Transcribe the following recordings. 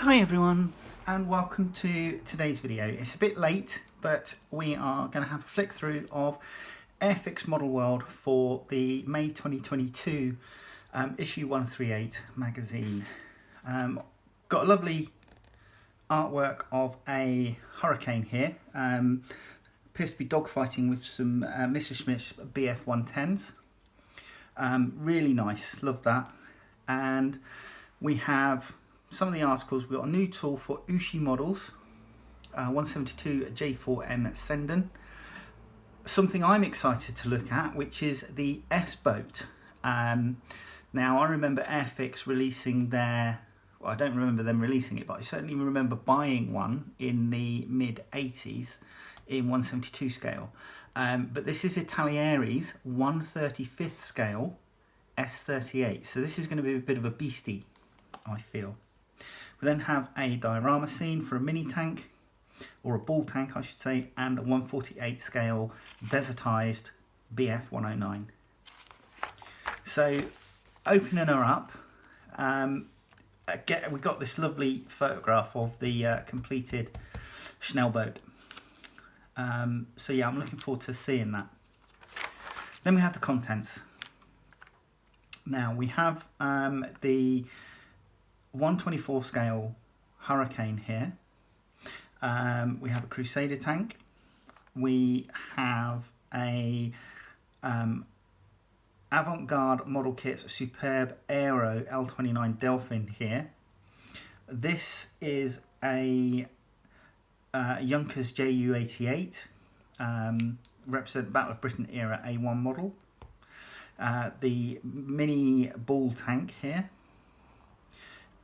Hi everyone and welcome to today's video. It's a bit late, but we are going to have a flick through of Airfix Model World for the May 2022 issue 138 magazine. Got a lovely artwork of a hurricane here. Appears to be dogfighting with some Mr. Smith's BF 110s. Really nice, love that. And we have some of the articles. We've got a new tool for Ushi models, 172 J4M Senden. Something I'm excited to look at, which is the S-Boat. Now, I remember Airfix releasing their, well, I don't remember them releasing it, but I certainly remember buying one in the mid-80s in 172 scale. But this is Italieri's 135th scale S38. So this is going to be a bit of a beastie, I feel. We then have a diorama scene for a mini tank, or a ball tank I should say, and a 148 scale desertized BF 109. So opening her up, we got this lovely photograph of the completed Snowball. So yeah, I'm looking forward to seeing that. Then we have the contents. Now we have the 124 scale Hurricane here. We have a Crusader tank. We have a avant-garde model kit's superb Aero L29 Delphin here. This is a Yonkers Ju88, represent Battle of Britain era A1 model. The mini ball tank here.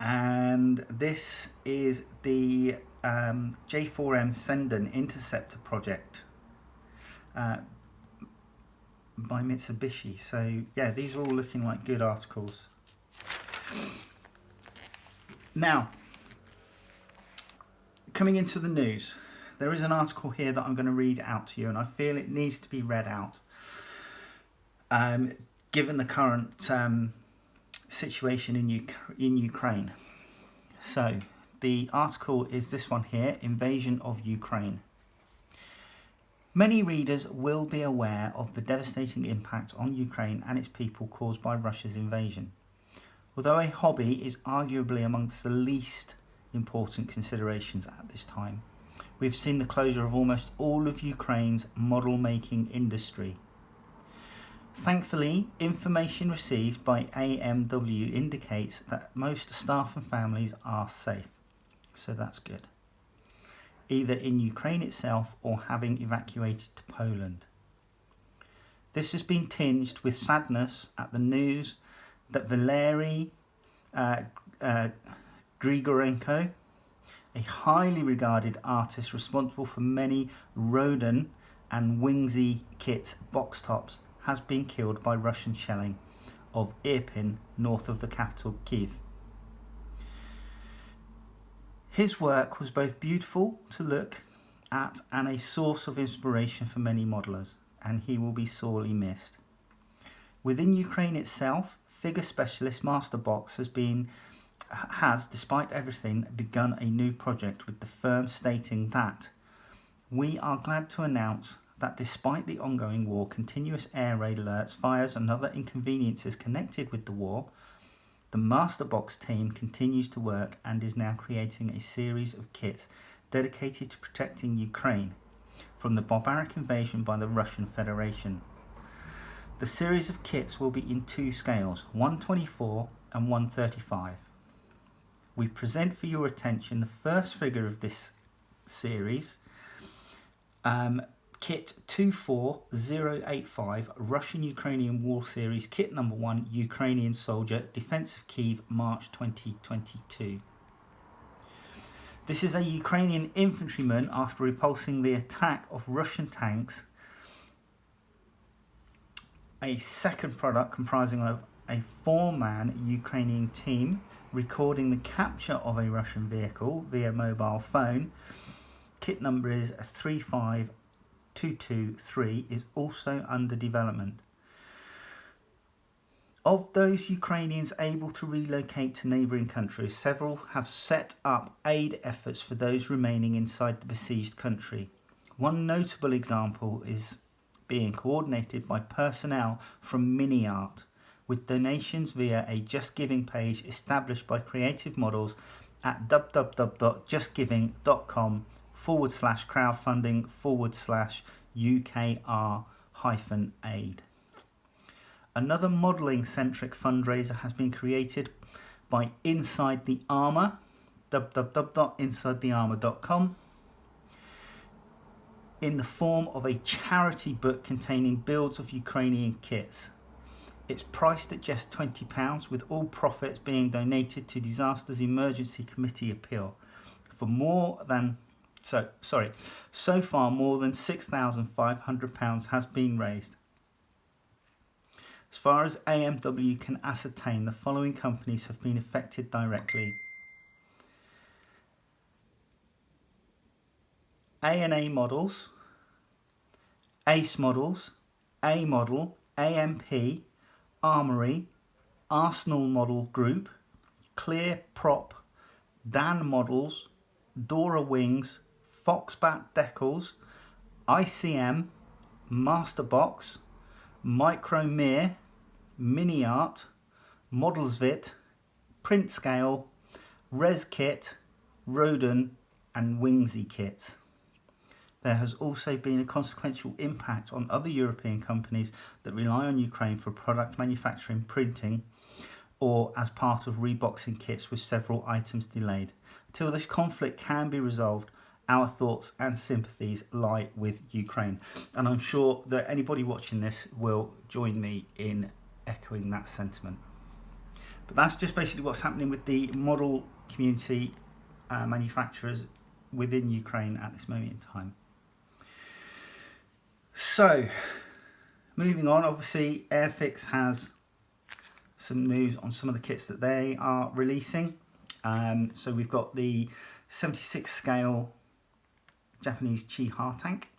And this is the J4M Senden Interceptor project by Mitsubishi. So yeah, these are all looking like good articles. Now, coming into the news, there is an article here that I'm going to read out to you, and I feel it needs to be read out given the current situation in Ukraine. So the article is this one here, Invasion of Ukraine. Many readers will be aware of the devastating impact on Ukraine and its people caused by Russia's invasion. Although a hobby is arguably amongst the least important considerations at this time, we've seen the closure of almost all of Ukraine's model making industry. Thankfully, information received by AMW indicates that most staff and families are safe, so that's good, either in Ukraine itself or having evacuated to Poland. This has been tinged with sadness at the news that Valery Grigorenko, a highly regarded artist responsible for many Rodin and Wingsy kits box tops, has been killed by Russian shelling of Irpin, north of the capital Kyiv. His work was both beautiful to look at and a source of inspiration for many modelers, and he will be sorely missed. Within Ukraine itself, figure specialist Masterbox has, despite everything, begun a new project, with the firm stating that we are glad to announce that despite the ongoing war, continuous air raid alerts, fires and other inconveniences connected with the war, the Masterbox team continues to work and is now creating a series of kits dedicated to protecting Ukraine from the barbaric invasion by the Russian Federation. The series of kits will be in two scales, 124 and 135. We present for your attention the first figure of this series, Kit 24085, Russian-Ukrainian War Series, Kit number 1, Ukrainian Soldier, Defense of Kyiv, March 2022. This is a Ukrainian infantryman after repulsing the attack of Russian tanks. A second product comprising of a 4-man Ukrainian team recording the capture of a Russian vehicle via mobile phone. Kit number is 35223, is also under development. Of those Ukrainians able to relocate to neighbouring countries, several have set up aid efforts for those remaining inside the besieged country. One notable example is being coordinated by personnel from MiniArt, with donations via a Just Giving page established by Creative Models at www.justgiving.com/crowdfunding/UKR-aid. Another modelling-centric fundraiser has been created by Inside the Armour, www.insidethearmour.com, in the form of a charity book containing builds of Ukrainian kits. It's priced at just £20, with all profits being donated to Disasters Emergency Committee appeal. So far more than £6,500 has been raised. As far as AMW can ascertain, the following companies have been affected directly: A&A Models, Ace Models, A Model, AMP, Armory, Arsenal Model Group, Clear Prop, Dan Models, Dora Wings, Foxbat Decals, ICM, Masterbox, Micromere, MiniArt, Modelsvit, Print Scale, ResKit, Roden and Wingsy Kits. There has also been a consequential impact on other European companies that rely on Ukraine for product manufacturing, printing, or as part of reboxing kits, with several items delayed. Until this conflict can be resolved, our thoughts and sympathies lie with Ukraine. And I'm sure that anybody watching this will join me in echoing that sentiment. But that's just basically what's happening with the model community manufacturers within Ukraine at this moment in time. So, moving on, obviously Airfix has some news on some of the kits that they are releasing. So we've got the 76 scale Japanese Chi-Ha tank.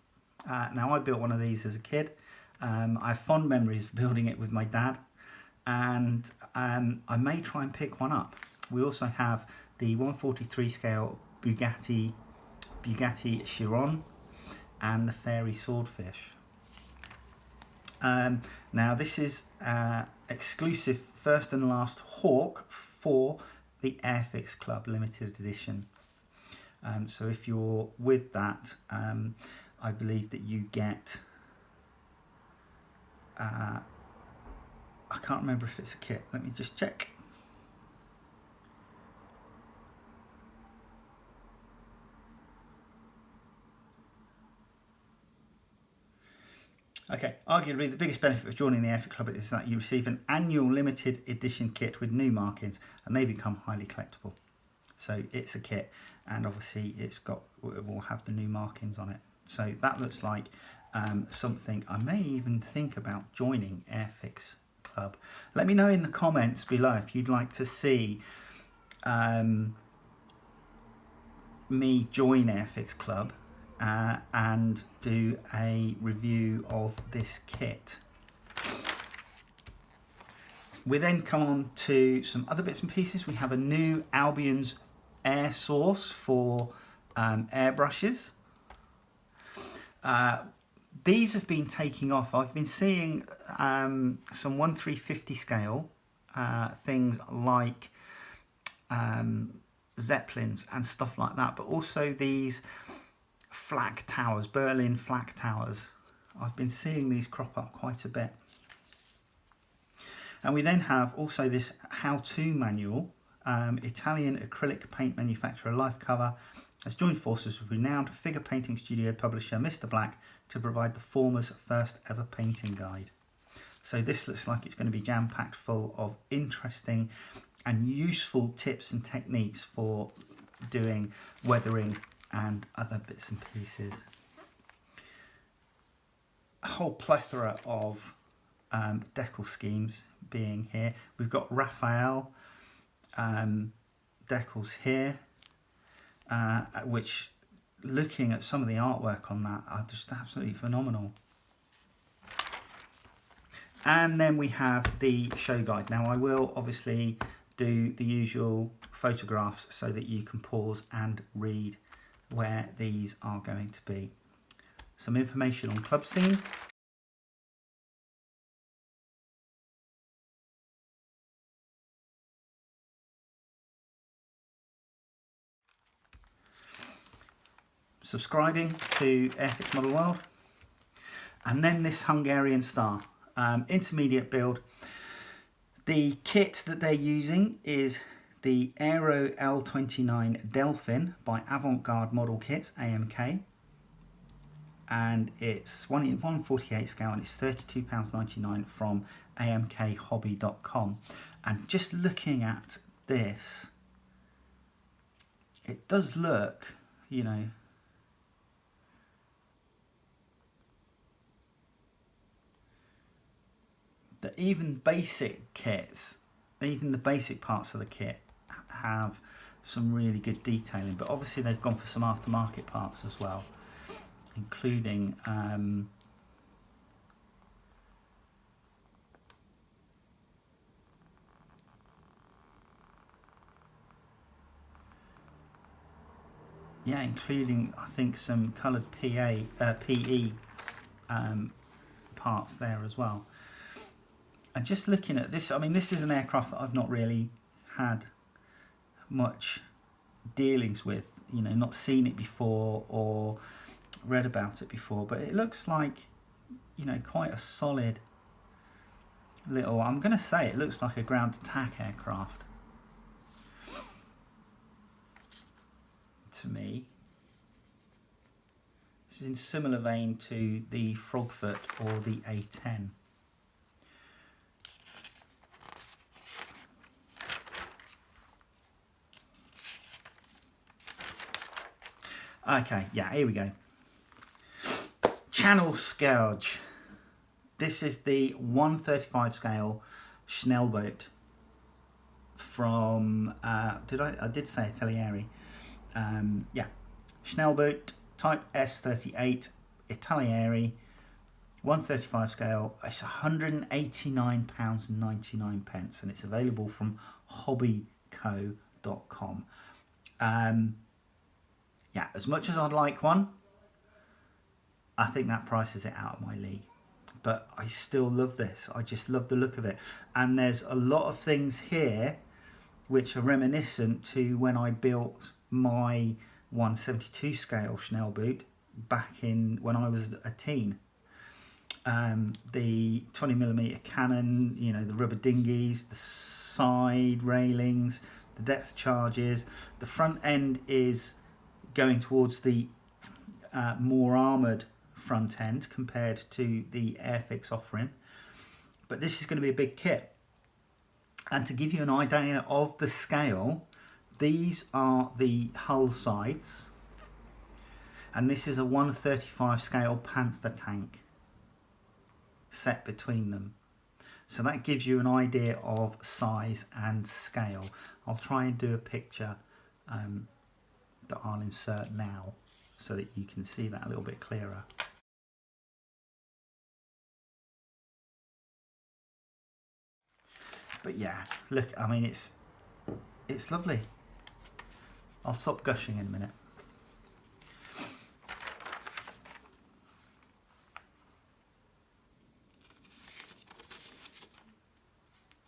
Now I built one of these as a kid. I have fond memories of building it with my dad, and I may try and pick one up. We also have the 143 scale Bugatti Chiron and the Fairy Swordfish. Now this is exclusive first and last Hawk for the Airfix Club limited edition. So if you're with that, I believe that you get, I can't remember if it's a kit, let me just check. Okay, arguably the biggest benefit of joining the Airfix Club is that you receive an annual limited edition kit with new markings, and they become highly collectible. So it's a kit, and obviously it will have the new markings on it. So that looks like something I may even think about joining Airfix Club. Let me know in the comments below if you'd like to see me join Airfix Club and do a review of this kit. We then come on to some other bits and pieces. We have a new Albion's air source for airbrushes. These have been taking off. I've been seeing some 1/350 scale things like Zeppelins and stuff like that, but also these flak towers, Berlin flak towers. I've been seeing these crop up quite a bit. And we then have also this how-to manual. Italian acrylic paint manufacturer Life Cover has joined forces with renowned figure painting studio publisher Mr. Black to provide the former's first ever painting guide. So this looks like it's going to be jam-packed full of interesting and useful tips and techniques for doing weathering and other bits and pieces. A whole plethora of decal schemes being here. We've got Raphael decals here, which, looking at some of the artwork on that, are just absolutely phenomenal. And then we have the show guide. Now I will obviously do the usual photographs so that you can pause and read where these are going to be. Some information on club scene. Subscribing to Airfix Model World. And then this Hungarian star, intermediate build. The kit that they're using is the Aero L29 Delphin by Avant-Garde Model Kits, AMK. And it's 1/148 scale and it's £32.99 from amkhobby.com. And just looking at this, it does look, you know, that even basic kits, even the basic parts of the kit have some really good detailing, but obviously they've gone for some aftermarket parts as well, including including I think some coloured PE parts there as well. And just looking at this, I mean, this is an aircraft that I've not really had much dealings with, you know, not seen it before or read about it before, but it looks like, you know, quite a solid little, I'm going to say it looks like a ground attack aircraft to me. This is in similar vein to the Frogfoot or the A10. Okay, yeah, here we go. Channel Scourge. This is the 135 scale Snowball from, I did say Italieri. Yeah, Snowball Type S38 Italieri, 135 scale. It's £189.99 and it's available from hobbyco.com. Yeah, as much as I'd like one, I think that prices it out of my league. But I still love this. I just love the look of it. And there's a lot of things here which are reminiscent to when I built my 172 scale Snowball back in when I was a teen. The 20mm cannon, you know, the rubber dinghies, the side railings, the depth charges. The front end is going towards the more armoured front end compared to the Airfix offering, but this is going to be a big kit. And to give you an idea of the scale, these are the hull sides, and this is a 135 scale Panther tank set between them, so that gives you an idea of size and scale. I'll try and do a picture that I'll insert now so that you can see that a little bit clearer. But yeah, look, I mean, it's lovely. I'll stop gushing in a minute.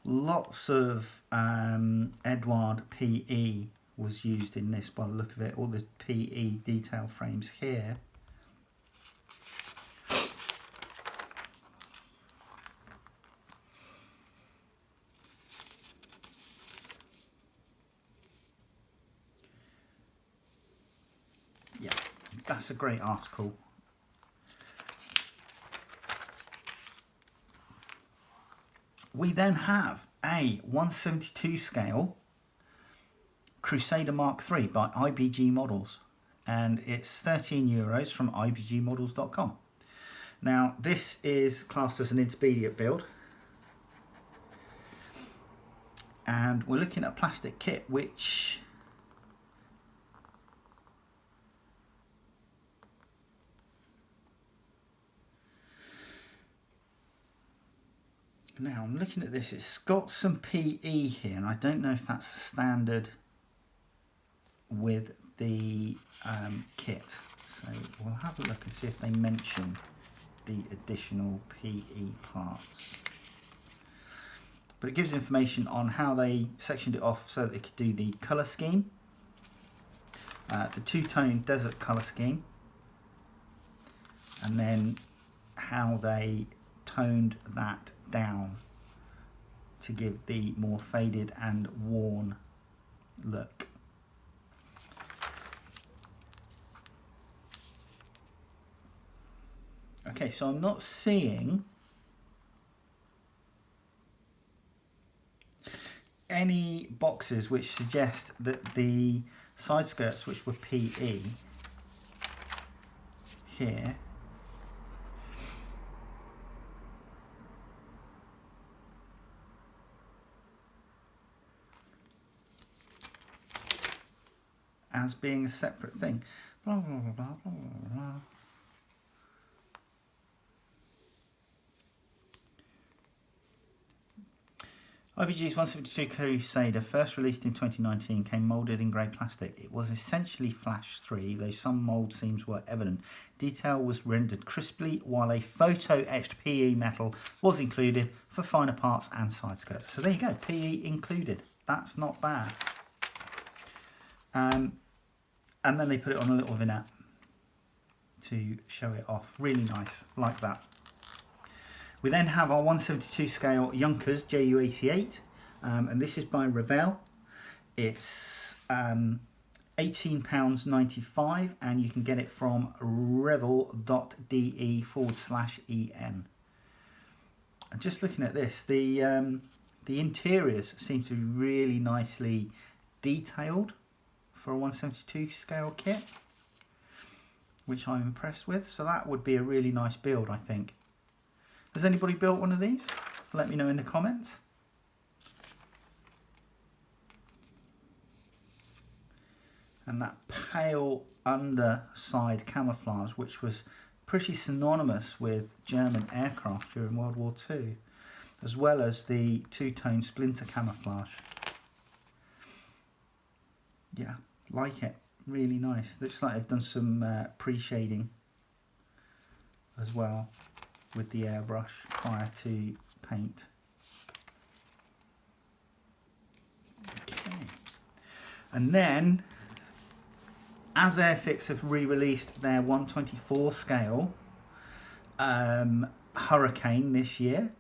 Lots of Edward PE was used in this by the look of it. All the PE detail frames here. Yeah, that's a great article. We then have a 172 scale Crusader Mark III by Ibg Models, and it's €13 from ibgmodels.com. Now this is classed as an intermediate build, and we're looking at a plastic kit which Now I'm looking at this, it's got some PE here, and I don't know if that's standard with the kit. So we'll have a look and see if they mention the additional PE parts. But it gives information on how they sectioned it off so that they could do the colour scheme, the two-tone desert colour scheme, and then how they toned that down to give the more faded and worn look. Okay, so I'm not seeing any boxes which suggest that the side skirts, which were PE here, as being a separate thing. Blah, blah, blah, blah, blah, blah. Ibg's 172 Crusader, first released in 2019, came moulded in grey plastic. It was essentially Flash 3, though some mould seams were evident. Detail was rendered crisply, while a photo-etched PE metal was included for finer parts and side skirts. So there you go, PE included. That's not bad. And then they put it on a little vignette to show it off. Really nice, like that. We then have our 172 scale Yonkers Ju88, and this is by Revell. It's £18.95, and you can get it from revel.de/en. And just looking at this, the interiors seem to be really nicely detailed for a 172 scale kit, which I'm impressed with. So that would be a really nice build, I think. Has anybody built one of these? Let me know in the comments. And that pale underside camouflage, which was pretty synonymous with German aircraft during World War II, as well as the two-tone splinter camouflage. Yeah, like it. Really nice. Looks like they've done some pre-shading as well with the airbrush prior to paint. Okay. And then, as Airfix have re-released their 124 scale Hurricane this year,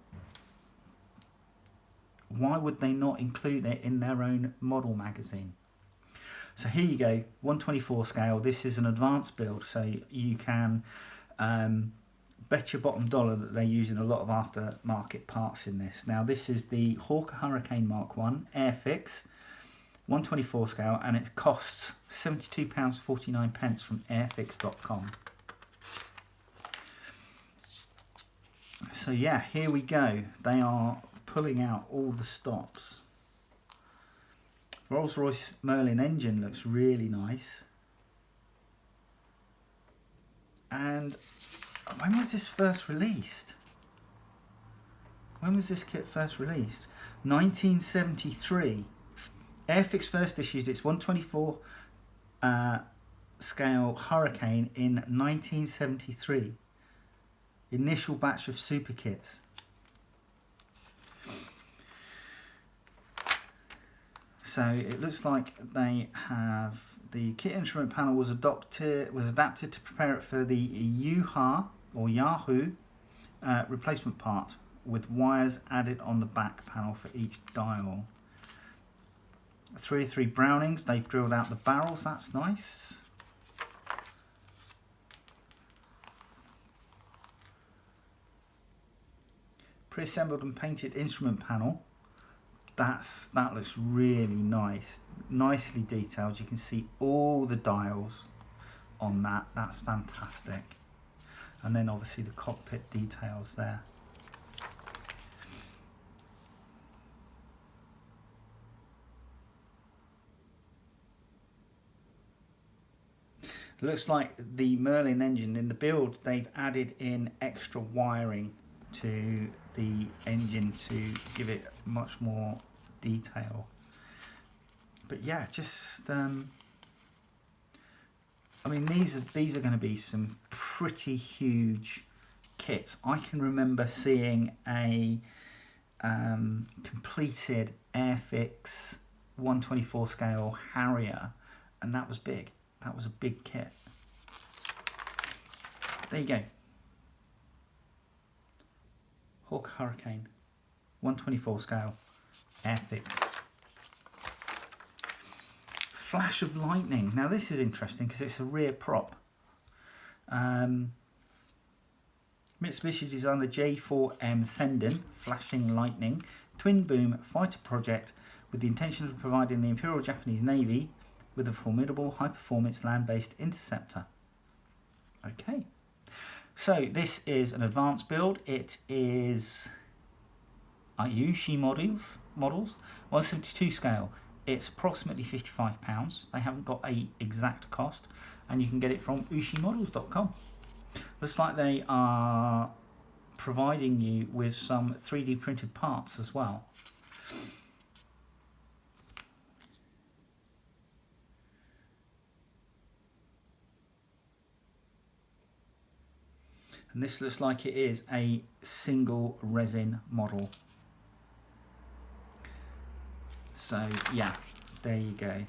why would they not include it in their own model magazine? So here you go, 124 scale. This is an advanced build, so you can bet your bottom dollar that they're using a lot of aftermarket parts in this. Now this is the Hawker Hurricane Mark 1 Airfix 124 scale, and it costs £72.49 from airfix.com. So yeah, here we go. They are pulling out all the stops. Rolls-Royce Merlin engine looks really nice. And when was this first released? When was this kit first released? 1973. Airfix first issued its 124 scale Hurricane in 1973. Initial batch of super kits. So it looks like they have the kit instrument panel was adapted to prepare it for the Yahoo replacement part, with wires added on the back panel for each dial. 303 Brownings, they've drilled out the barrels, that's nice. Pre-assembled and painted instrument panel. That looks really nice, nicely detailed. You can see all the dials on that. That's fantastic. And then obviously the cockpit details there. It looks like the Merlin engine in the build, they've added in extra wiring to the engine to give it much more detail. But yeah, just I mean, these are going to be some pretty huge kits. I can remember seeing a completed Airfix 124 scale Harrier, and that was big. That was a big kit. There you go. Hawk Hurricane 124 scale Airfix. Flash of lightning. Now this is interesting because it's a rear prop. Mitsubishi designed the J4M Senden flashing lightning twin boom fighter project with the intention of providing the Imperial Japanese Navy with a formidable high-performance land-based interceptor. Okay, so this is an advanced build. It is Ayushi models, 172 scale. It's approximately £55. They haven't got a exact cost, and you can get it from ushimodels.com. Looks like they are providing you with some 3D printed parts as well. And this looks like it is a single resin model. So yeah, there you go.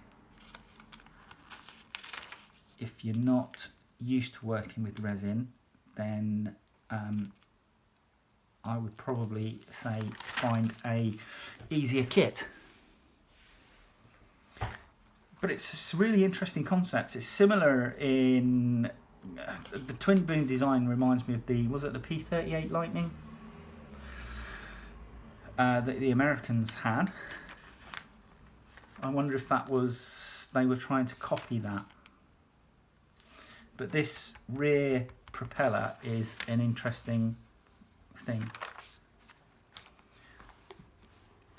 If you're not used to working with resin, then I would probably say find a easier kit. But it's a really interesting concept. It's similar in the twin boom design. Reminds me of the P-38 Lightning that the Americans had. I wonder if that was, they were trying to copy that. But this rear propeller is an interesting thing.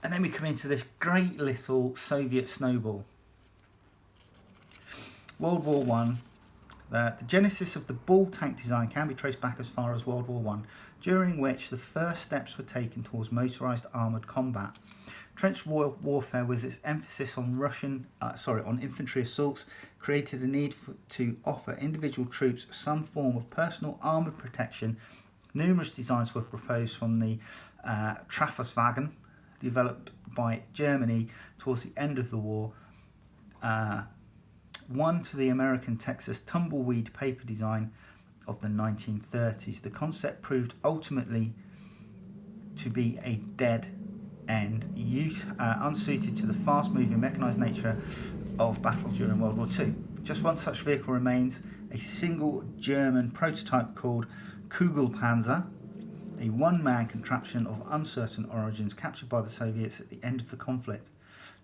And then we come into this great little Soviet Snowball. World War One. The genesis of the ball tank design can be traced back as far as World War One, during which the first steps were taken towards motorised armoured combat. Trench warfare, with its emphasis on on infantry assaults, created a need to offer individual troops some form of personal armoured protection. Numerous designs were proposed from the Trafoswagen, developed by Germany towards the end of the war, one to the American Texas tumbleweed paper design of the 1930s. The concept proved ultimately to be a dead end, unsuited to the fast-moving mechanised nature of battle during World War II. Just one such vehicle remains, a single German prototype called Kugelpanzer, a one-man contraption of uncertain origins captured by the Soviets at the end of the conflict.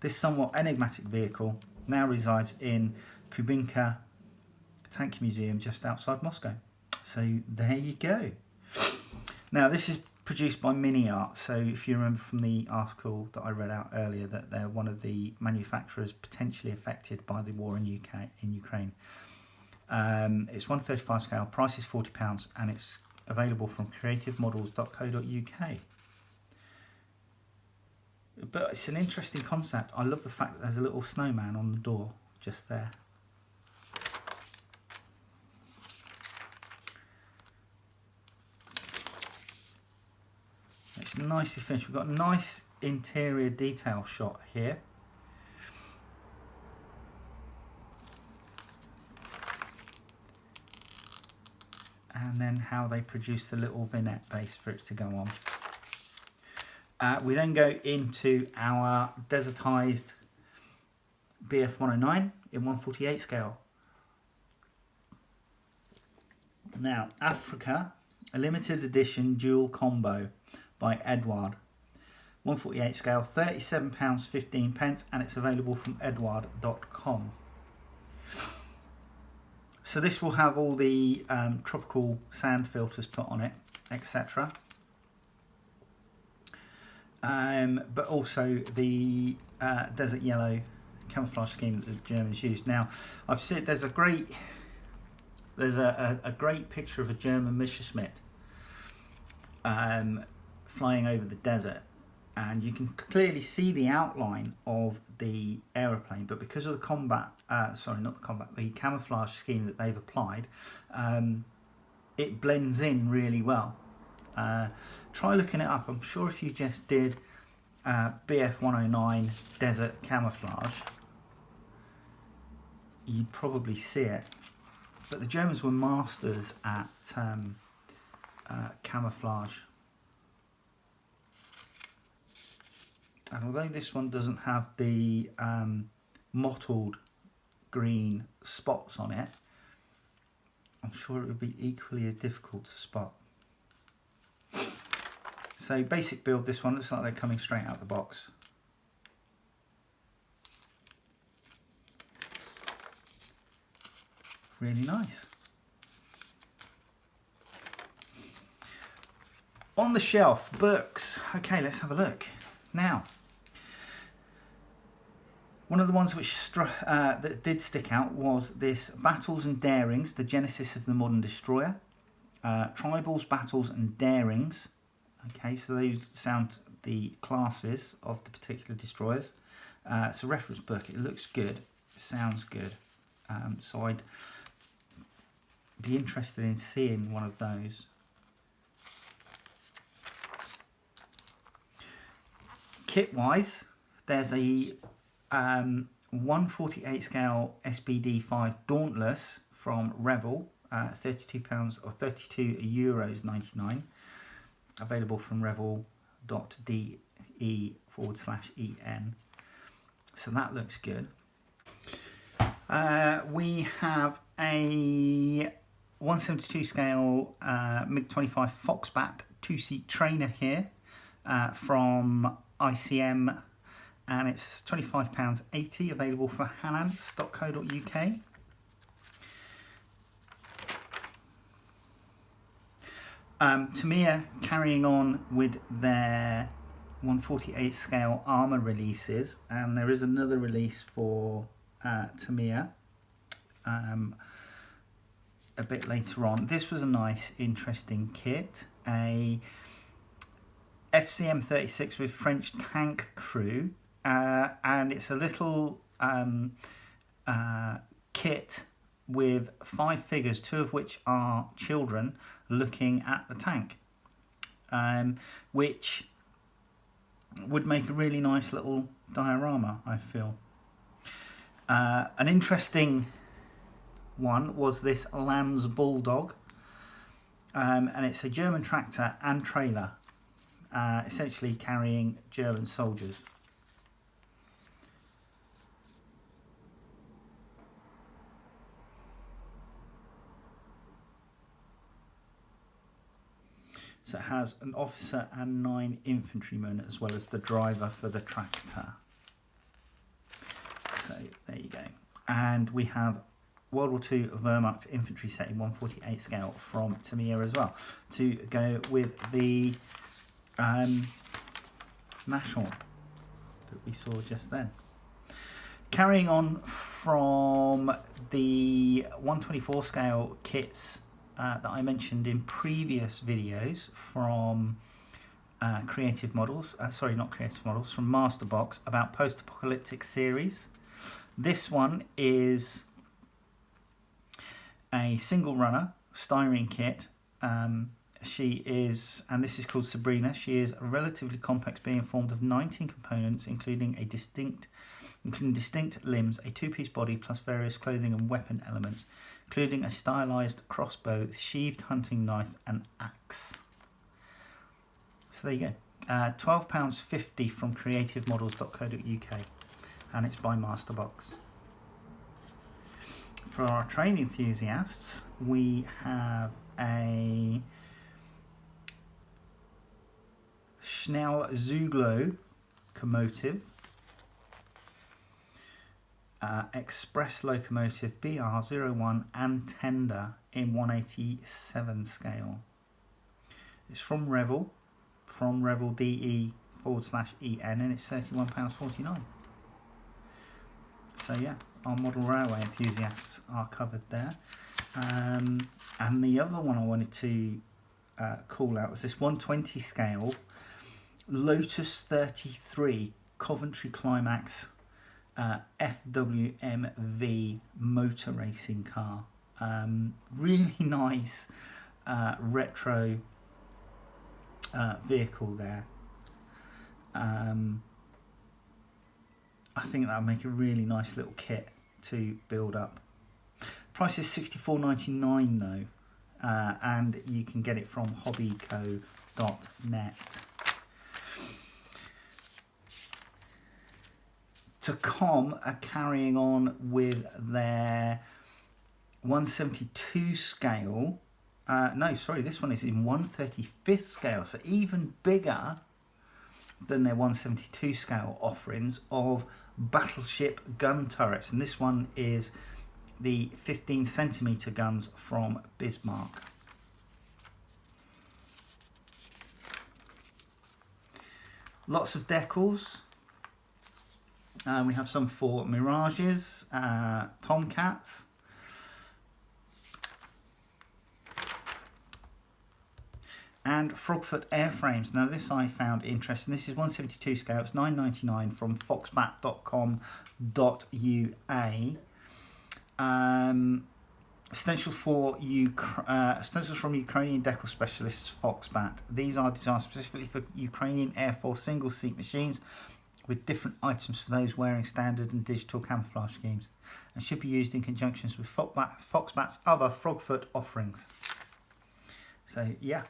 This somewhat enigmatic vehicle now resides in Kubinka Tank Museum just outside Moscow. So there you go. Now this is produced by Mini Art. So if you remember from the article that I read out earlier, that they're one of the manufacturers potentially affected by the war in Ukraine. It's 135 scale, price is £40, and it's available from creativemodels.co.uk. But it's an interesting concept. I love the fact that there's a little snowman on the door just there. It's nicely finished. We've got a nice interior detail shot here. And then how they produce the little vignette base for it to go on. We then go into our desertized BF-109 in 148 scale. Now, Africa, a limited edition dual combo by Edward. 148 scale, £37.15, and it's available from edward.com. So this will have all the tropical sand filters put on it, etc. But also the desert yellow camouflage scheme that the Germans used. Now, I've seen there's a great picture of a German Messerschmitt flying over the desert, and you can clearly see the outline of the aeroplane, but because of the combat, the camouflage scheme that they've applied, it blends in really well. Try looking it up. I'm sure if you just did BF 109 desert camouflage, you'd probably see it. But the Germans were masters at camouflage. And although this one doesn't have the mottled green spots on it, I'm sure it would be equally as difficult to spot. So basic build, this one looks like they're coming straight out the box. Really nice. On the shelf, books. Okay, let's have a look. Now, one of the ones which that did stick out was this Battles and Darings, the Genesis of the Modern Destroyer. Tribals, Battles and Darings. Okay, so those sound the classes of the particular destroyers. It's a reference book. It looks good. It sounds good. So I'd be interested in seeing one of those. Kit-wise, there's a 1/48 scale SBD5 Dauntless from Revel, £32 or €32.99, available from revel.de/en. So that looks good. We have a 1/72 scale MiG-25 Foxbat 2-seat trainer here from ICM, and it's £25.80, available for hanans.co.uk. Tamiya carrying on with their 1/48 scale armour releases, and there is another release for Tamiya a bit later on. This was a nice, interesting kit. A FCM 36 with French tank crew, and it's a little kit with 5 figures, 2 of which are children looking at the tank, which would make a really nice little diorama, I feel. An interesting one was this Lanz Bulldog, and it's a German tractor and trailer, essentially carrying German soldiers. So it has an officer and 9 infantrymen, as well as the driver for the tractor. So there you go. And we have World War II Wehrmacht infantry set in 1/48 scale from Tamiya as well, to go with the Nashorn that we saw just then. Carrying on from the 1/24 scale kits that I mentioned in previous videos from Creative Models, from Masterbox, about post-apocalyptic series. This one is a single runner styrene kit. She is, and this is called Sabrina. She is a relatively complex being formed of 19 components, including distinct limbs, a 2-piece body, plus various clothing and weapon elements, including a stylized crossbow, sheathed hunting knife, and axe. So there you go. £12.50 from creativemodels.co.uk, and it's by Masterbox. For our train enthusiasts, we have a Schnell Zuglo locomotive, express locomotive BR01 and tender in 187 scale. It's from Revel, from revel.de/en, and it's £31.49. So yeah, our model railway enthusiasts are covered there. And the other one I wanted to call out was this 120 scale Lotus 33 Coventry Climax FWMV motor racing car. Really nice retro vehicle there. I think that would make a really nice little kit to build up. Price is $64.99 though, and you can get it from hobbyco.net. Tacom are carrying on with their 172 scale. No, sorry, this one is in 135th scale, so even bigger than their 172 scale offerings of battleship gun turrets. And this one is the 15cm guns from Bismarck. Lots of decals. We have some for Mirages, Tomcats, and Frogfoot airframes. Now this I found interesting. This is 172 scale. It's $9.99 from foxbat.com.ua. Stencils from Ukrainian decal specialists Foxbat. These are designed specifically for Ukrainian Air Force single-seat machines, with different items for those wearing standard and digital camouflage schemes, and should be used in conjunction with Foxbat's other Frogfoot offerings. So yeah.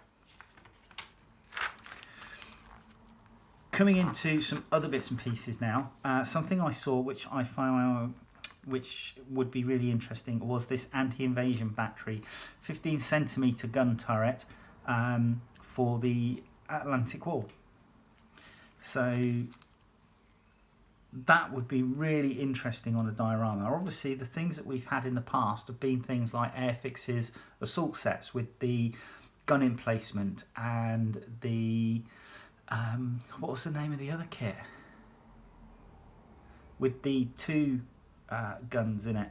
Coming into some other bits and pieces now, something I saw which I found which would be really interesting was this anti-invasion battery 15cm gun turret for the Atlantic Wall. So that would be really interesting on a diorama. Obviously the things that we've had in the past have been things like Airfix's assault sets with the gun emplacement and the what was the name of the other kit with the two guns in it.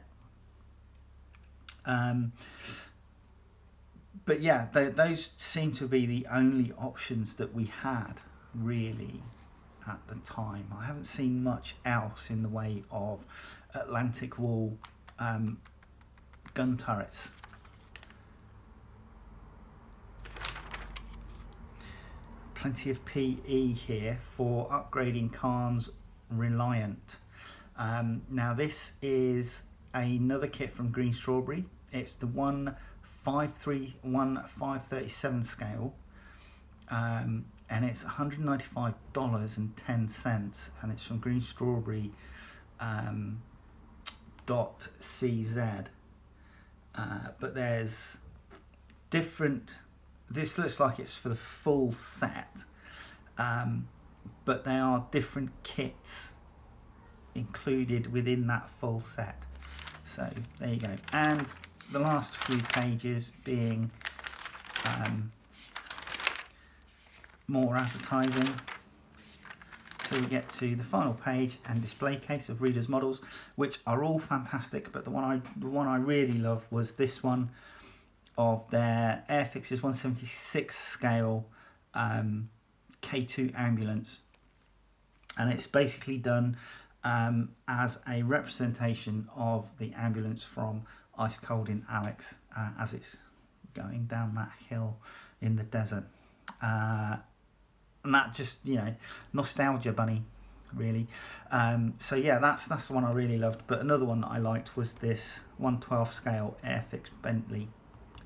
But yeah, those seem to be the only options that we had really at the time. I haven't seen much else in the way of Atlantic Wall gun turrets. Plenty of PE here for upgrading Khan's Reliant. Now this is another kit from Green Strawberry. It's the 537 scale, and it's $195.10, and it's from Green Strawberry .cz. But there's different. This looks like it's for the full set, but there are different kits included within that full set. So there you go. And the last few pages being more advertising till we get to the final page and display case of readers' models, which are all fantastic. But the one I really love was this one of their Airfix's 176 scale K2 ambulance, and it's basically done as a representation of the ambulance from Ice Cold in Alex as it's going down that hill in the desert. And that just, you know, nostalgia bunny, really. So yeah, that's the one I really loved. But another one that I liked was this 112 scale Airfix Bentley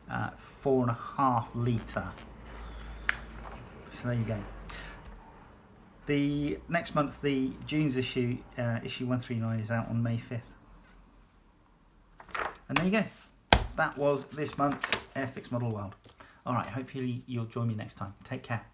4.5 litre. So there you go. The next month, the June's issue, issue 139, is out on May 5th. And there you go. That was this month's Airfix Model World. All right, hopefully you'll join me next time. Take care.